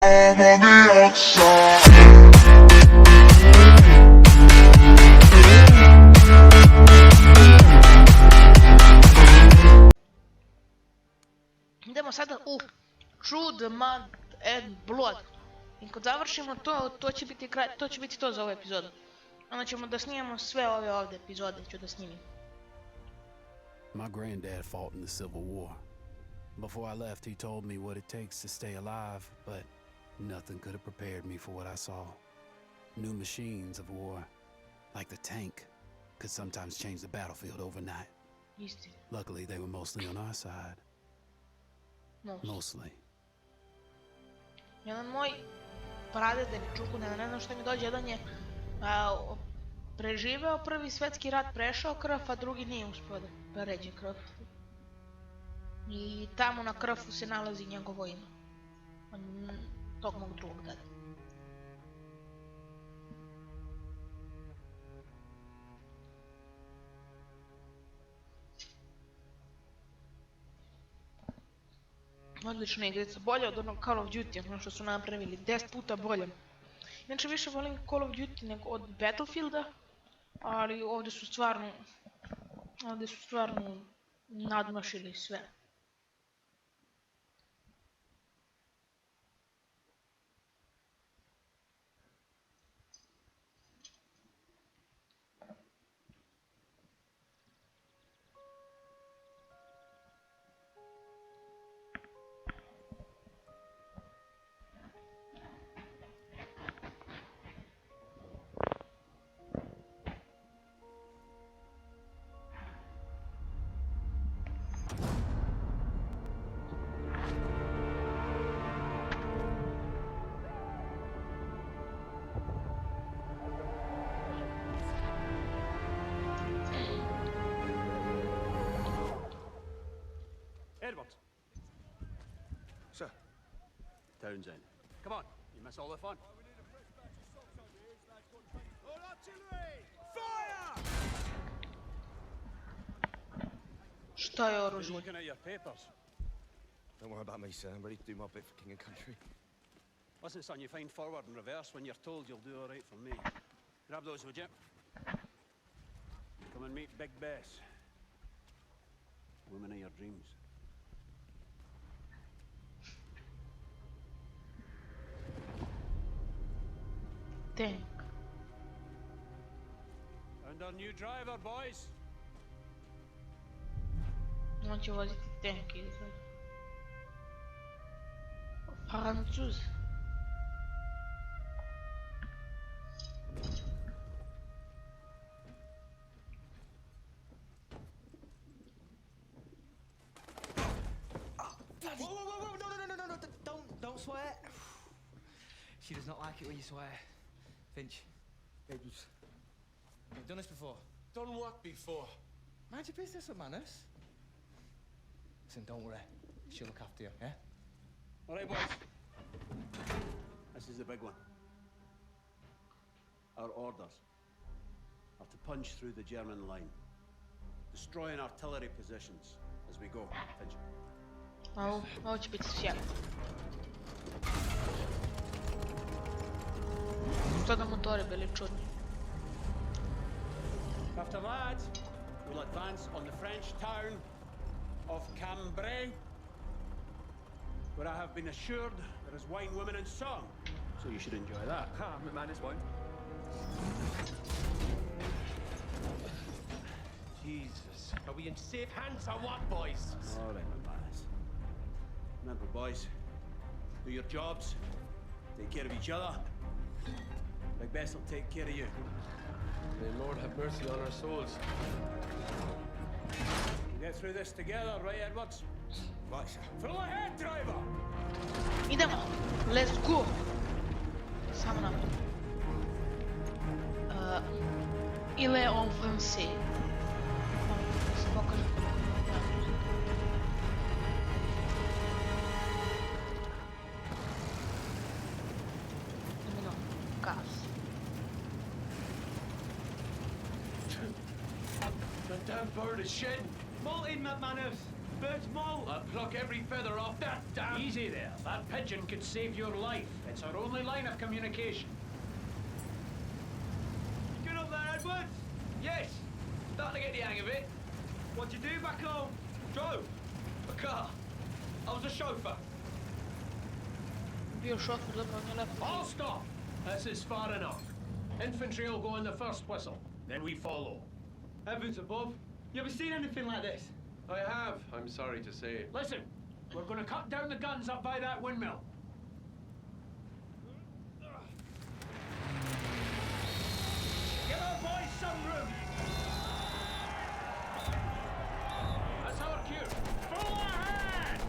I'm on the outside. Idemo sada u True the Mud and Blood. I kad završimo to, to će biti to za ovu epizodu. Onda ćemo da snimamo sve ove ovdje epizode, ću da snimim. My granddad fought in the Civil War. Before I left, he told me what it takes to stay alive, but nothing could have prepared me for what I saw. New machines of war, like the tank, could sometimes change the battlefield overnight. Istina. Luckily, they were mostly on our side. Mostly. Jedan moj praded ili čukun, ne znam što mi dođe, jedan je preživeo prvi svjetski rat, prešao krv, a drugi nije uspio da pređe krv. I tamo na krvu se nalazi njegovo ime. Tog mog drugog dada. Odlična igrica, bolja od onog Call of Duty, ono što su napravili, 10 puta bolje. Inače više volim Call of Duty nego od Battlefielda, ali ovdje su stvarno nadmašili sve. Edward. Sir. Townsend. Come on, you miss all the fun. All artillery! Fire! Šta je Been oružje? looking at your papers. Don't worry about me, sir. I'm ready to do my bit for king and country. Listen, son, you find forward and reverse when you're told you'll do all right for me. Grab those, would you? Come and meet Big Bess. Woman of your dreams. Tank. And our new driver, boys. On će voziti tank izgleda. Francuz. Whoa, whoa, whoa, whoa, no, don't swear. She does not like it when you swear. Finch, you've done this before. Done what before? Mind your business with manners. Listen, don't worry. She'll look after you, yeah? All right, boys. This is the big one. Our orders are to punch through the German line, destroying artillery positions as we go. Finch. Ovo će biti sjajno. Što da motori bili čudni. After that, we'll advance on the French town of Cambrai, where I have been assured there is wine, women, and song. So you should enjoy that. Ha, my man is one. Jesus. Are we in safe hands or what, boys? All right, my lads. Remember, boys, do your jobs, take care of each other. Big Bess will take care of you. May the Lord have mercy on our souls. We'll get through this together, right, Edwards? Right, sir. Full ahead, driver! Idemo, let's go! Samo naprijed. Il est en français. Da se pokaže. Idemo, gas. The damn bird is shedding. Martin McManus, birds maul. I'll pluck every feather off that damn... Easy there. That pigeon could save your life. It's our only line of communication. Get up there, Edward. Yes. Starting to get the hang of it. What'd you do back home? Drove. A car. I was a chauffeur. Bio šofer, dobro, on je lepo. All stop. This is far enough. Infantry will go on the first whistle. Then we follow. Heavens above. You ever seen anything like this? I have, I'm sorry to say. Listen, we're going to cut down the guns up by that windmill. Give our boys some room. That's our cue. Full ahead!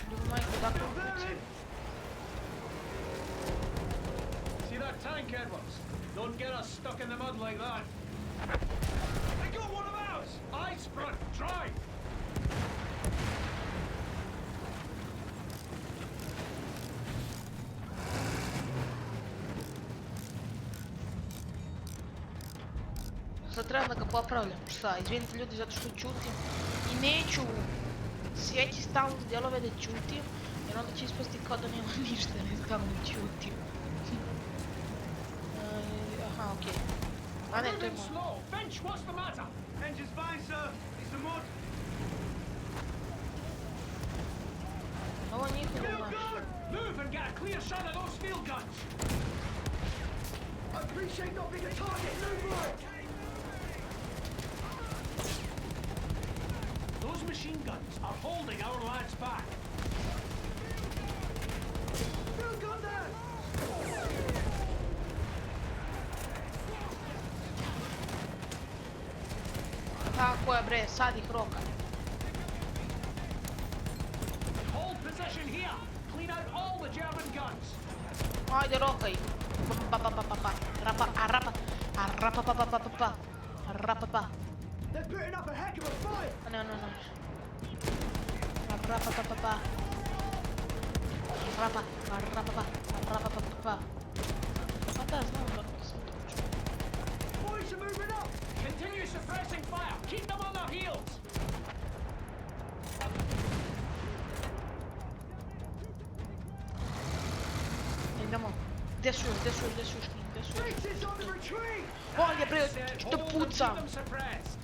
Idemo majko, dakle ulici. See that tank, Edwards? Don't get us stuck in the mud like that. They got one of ours! I sprint! Try! Sad trebam da ga popravljam. Šta, izvinite ljudi zato što ćutim. I neću sjeći stalno dijelove da ćutim, jer onda će ispasti kao da nema ništa, ne stalno ćutim. Aha, okej. A ne, to je moj. Slow! Finch, what's the matter? Engine's fine, sir. It's the mud. Ovo je njihovo baš. Move and get a clear shot of those field guns! I appreciate not being a target. No more. Those machine guns are holding our lads back. Field gun there. Tako je bre, sad ih roka. Hold position here! Clean out all the German guns! Ajde, roka ih. Rapa, arapa, arapa, pa, pa, pa, pa, pa. Rapa, pa. They're putting up a heck of a fight. Ne. Rapa, pa, pa, pa. Rapa, rapa, pa, rapa, pa, pa, pa. Pa da, znam kako sam to čuo. Boys are moving up. Continue suppressing fire! Keep them on their heels! Idemo. Gdje su još, gdje su još? Faces on the retreat. Bolje bre, što Hold them, keep pucam. them suppressed!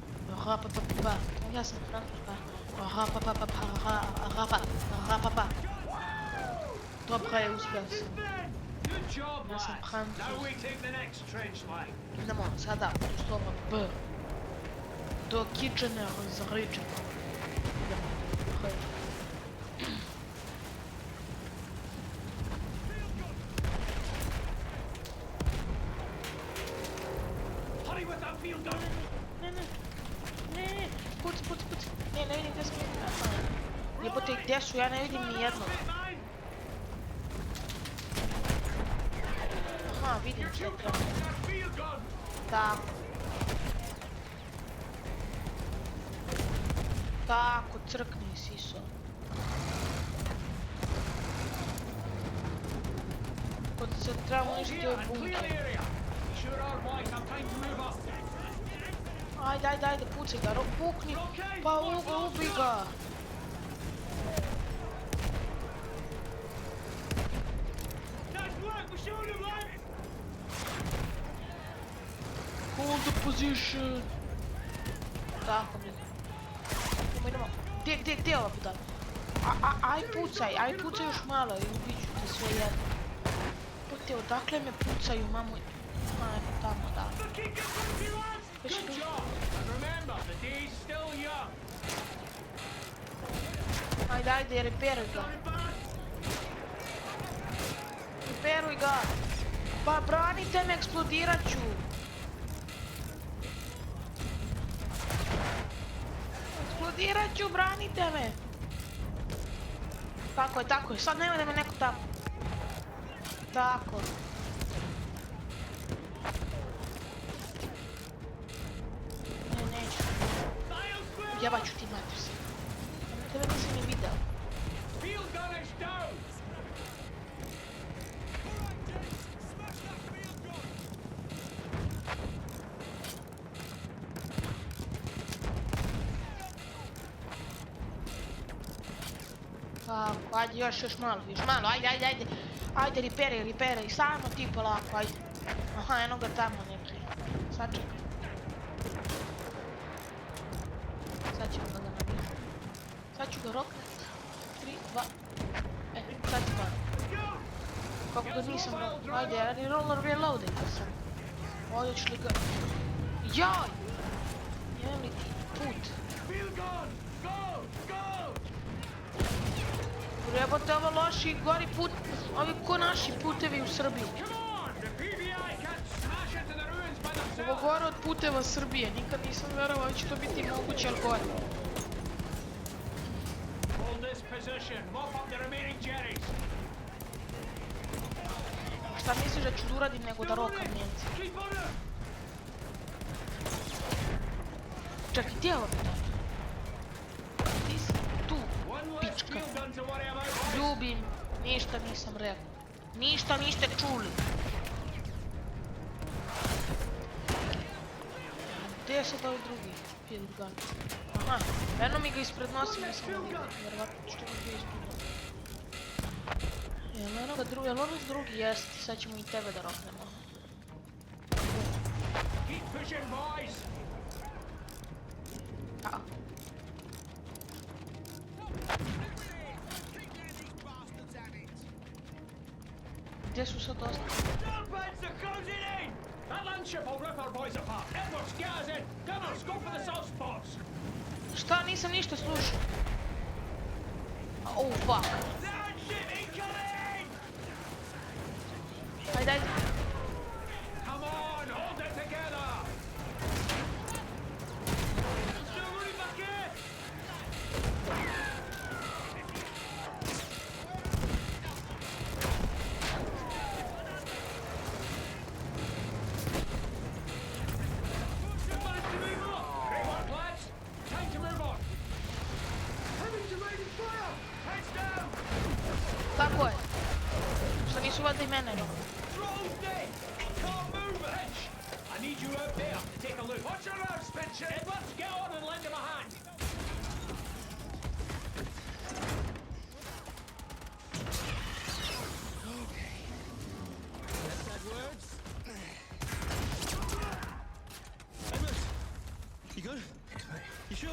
Rapa, pa, pa, pa. Ja sam francuska. Rapa, pa, pa, pa, rapa, rapa, pa. Dobro je, uspio sam. Good job, Ja sam lads! Francuz. Now we take the next trench line. Idemo sada u slovo B. Do Kitchener Region. Idemo. Hej. Hurry with that field gun! Ne, puci. Ne vidim gdje su. Jebote, gdje su? Ja ne vidim ni jedno. Aha, vidim što treba. Field gun! Tako. Tako, crkni siso. Kod se treba uništiti ovaj bunker. Sure our boys have time to move up. Ajde, pucaj ga, pukni. Pa ubi ga. Nice work. We're showing them, lads. Hold the position. Tako mi. Idemo. Gdje je ova puta? Aj pucaj još malo i ubit ću te sve jedno. Pote, odakle me pucaju, mamo? Aj, tamo, da. Good job! And remember, the day's still young. Ajde, reperuj ga. Reperuj ga. Pa branite me, eksplodirat ću. Eksplodirat ću, branite me. Tako je, sad nema da me neko tamo. Tako. Ne, neću. Jebat ću ti mater se. Tebe nisam ni video. Field gun is down! Kako, ajde još malo, ajde. Ajde, repairaj, samo ti polako, ajde. Aha, eno ga tamo neki. Sačekaj. Sad ćemo ga nabiti. Sad ću ga roknet. 3, 2, sad ti pada. Kako ga nisam roknet, ajde, reloading ga sam. Ovdje ću li ga... Jaj! Jem li ti put? Jebote, ovo loši, gori put, ovi ko naši putevi u Srbiji. Ovo gore od puteva Srbije, nikad nisam verovao da će to biti moguće, ali gore. Šta misliš da ću da uradim nego da rokam Njemci? Čekaj, gdje je ovo pitanje? Ti si tu, pička. Ljubim, ništa nisam rekao. Ništa niste čuli. Gdje je sad ovaj drugi field gun? Aha, eno mi ga ispred nosi, nisam vidio. Vjerovatno što mi ga ispred nosi. Jel ono ga drugi, jel ono drugi jest? Sad ćemo i tebe da roknemo. A. Gdje su sad ostali? Šta? Nisam ništa slušao. Oh, fuck. Ajde. Tako je. Šta nisu valjda i mene rekli? You good? You sure?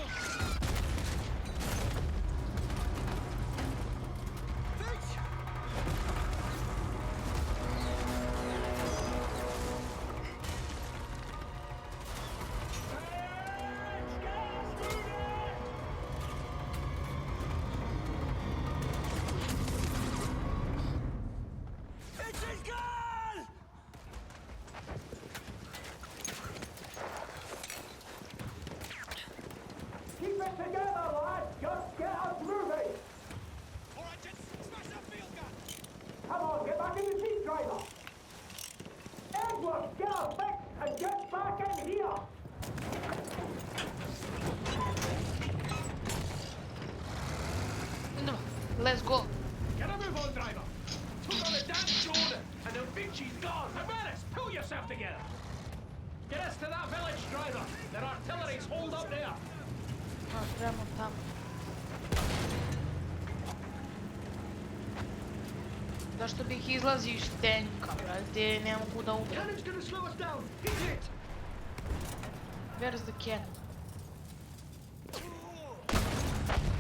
Let's go. Get a move on, driver. Put on the damn shoulder, and the Vinci's gone. Jimenez, pull yourself together. Get us to that village, driver. Their artillery's holed up there. Trebamo tamo. Zašto bih izlazio iz tenka, brate, ne mogu da umrem. Cannon's gonna slow us down. Hit it. Where's the cannon?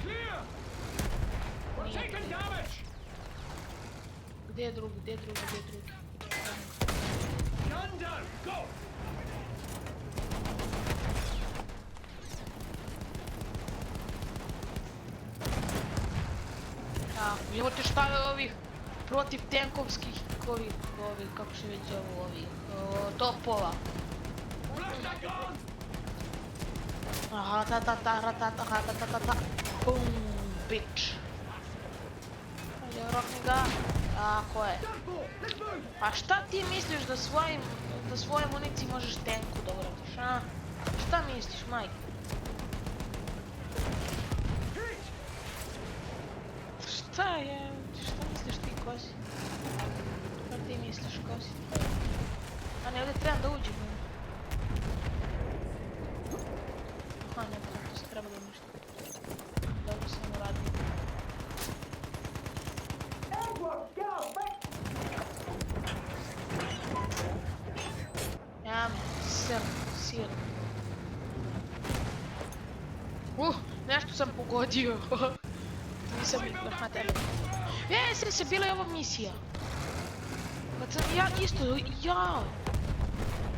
Clear. We're taking damage. Gdje je drugi? Gun down. Go. Evo te šta je ovih protiv tenkovskih, ovih, kako se već zovu, ovih, topova. Ratatata, bum, bitch. Ajde, rokni ga. Tako je. Pa šta ti misliš da svoje municiji možeš tenku da uradiš, a? Šta misliš, majke? Šta je? Šta misliš ti, kosi? Šta ti misliš, kosi? A ne, ovdje trebam da uđem. Aha, ne, to se treba da uništi. Dobro sam uradio. Nešto sam pogodio. Nisam na tebe. Se bila je ova misija. Kad sam ja isto,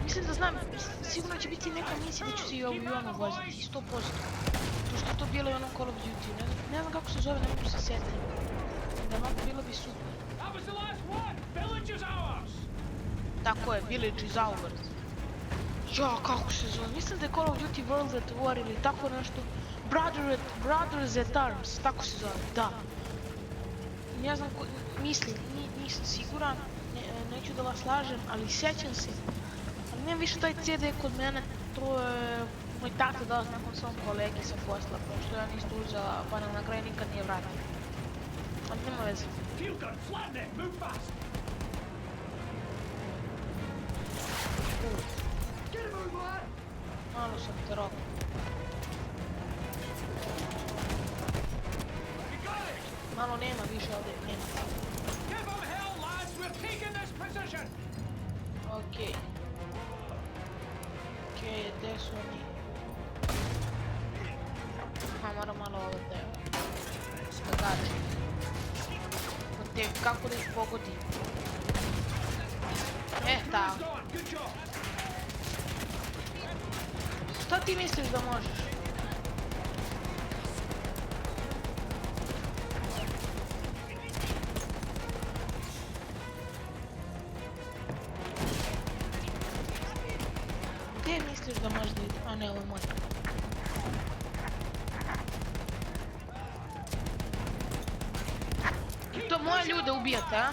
mislim da znam, sigurno će biti neka misija da ću se i u avionu voziti, 100%. To što je to bilo i onom Call of Duty, ne znam kako se zove, ne mogu se sjetiti. Da onako bilo bi super. Tako je, Village is ours. Kako se zove, mislim da je Call of Duty World at War ili tako nešto. Brothers at Arms, tako se zove, da. Ne znam, mislim, nisam siguran, neću da vas lažem, ali sjećam se. Ali nemam više taj CD kod mene, to je moj tata dao nakon svom kolegi sa posla, pošto ja nisam uzela, pa nam na kraju nikad nije vratio. Ali nema veze. Malo sam te rokao. Malo nema više ovdje, nema. Okej, gdje su oni? Moram malo ovdje skakači. Kako da ih pogodim? Tako. Šta ti misliš da možeš? Gdje misliš da možeš da ide? A ne, ovo je moj. I to moje ljude ubijate, a?